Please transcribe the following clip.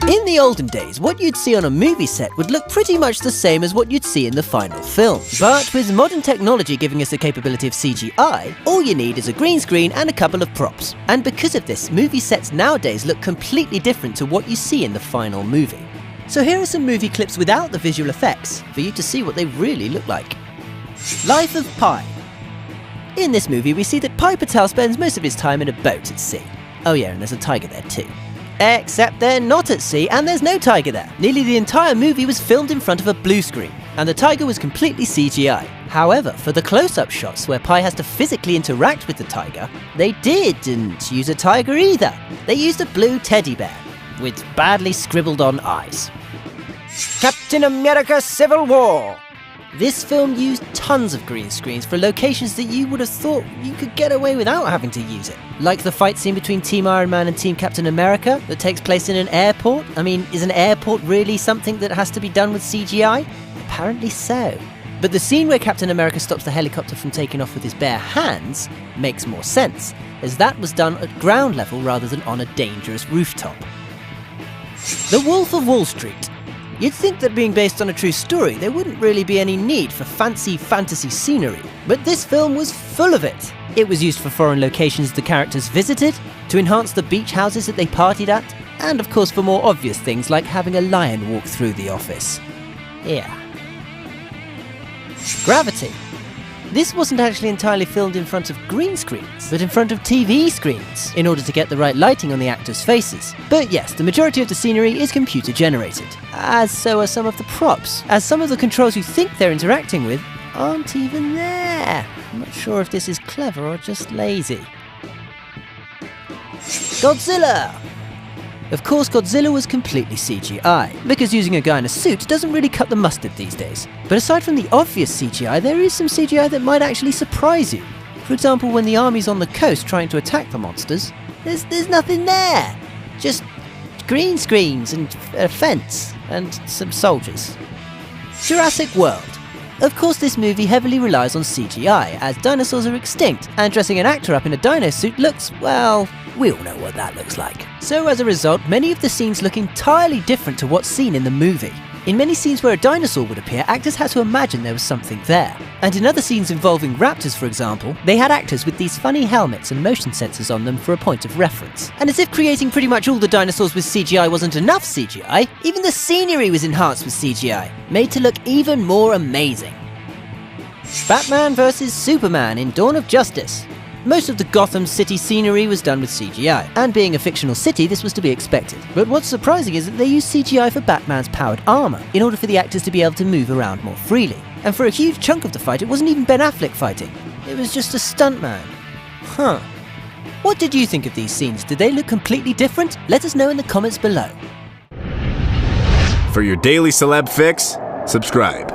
In the olden days, what you'd see on a movie set would look pretty much the same as what you'd see in the final film. But with modern technology giving us the capability of CGI, all you need is a green screen and a couple of props. And because of this, movie sets nowadays look completely different to what you see in the final movie. So here are some movie clips without the visual effects, for you to see what they really look like. Life of Pi. In this movie, we see that Pi Patel spends most of his time in a boat at sea. Oh yeah, and there's a tiger there too. Except they're not at sea and there's no tiger there. Nearly the entire movie was filmed in front of a blue screen, and the tiger was completely CGI. However, for the close-up shots where Pi has to physically interact with the tiger, they didn't use a tiger either. They used a blue teddy bear, with badly scribbled on eyes. Captain America Civil War. This film used tons of green screens for locations that you would have thought you could get away without having to use it. Like the fight scene between Team Iron Man and Team Captain America that takes place in an airport. I mean, is an airport really something that has to be done with CGI? Apparently so. But the scene where Captain America stops the helicopter from taking off with his bare hands makes more sense, as that was done at ground level rather than on a dangerous rooftop. The Wolf of Wall Street. You'd think that being based on a true story, there wouldn't really be any need for fancy fantasy scenery, but this film was full of it. It was used for foreign locations the characters visited, to enhance the beach houses that they partied at, and of course for more obvious things like having a lion walk through the office. Yeah. Gravity. This wasn't actually entirely filmed in front of green screens, but in front of TV screens, in order to get the right lighting on the actors' faces. But yes, the majority of the scenery is computer generated, as so are some of the props, as some of the controls you think they're interacting with aren't even there. I'm not sure if this is clever or just lazy. Godzilla! Of course, Godzilla was completely CGI, because using a guy in a suit doesn't really cut the mustard these days. But aside from the obvious CGI, there is some CGI that might actually surprise you. For example, when the army's on the coast trying to attack the monsters, there's nothing there. Just green screens and a fence and some soldiers. Jurassic World. Of course, this movie heavily relies on CGI, as dinosaurs are extinct, and dressing an actor up in a dino suit looks, well, we all know what that looks like. So as a result, many of the scenes look entirely different to what's seen in the movie. In many scenes where a dinosaur would appear, actors had to imagine there was something there. And in other scenes involving raptors, for example, they had actors with these funny helmets and motion sensors on them for a point of reference. And as if creating pretty much all the dinosaurs with CGI wasn't enough CGI, even the scenery was enhanced with CGI, made to look even more amazing. Batman vs Superman in Dawn of Justice. Most of the Gotham City scenery was done with CGI, and being a fictional city, this was to be expected. But what's surprising is that they used CGI for Batman's powered armor, in order for the actors to be able to move around more freely. And for a huge chunk of the fight, it wasn't even Ben Affleck fighting. It was just a stuntman. Huh. What did you think of these scenes? Did they look completely different? Let us know in the comments below. For your daily celeb fix, subscribe.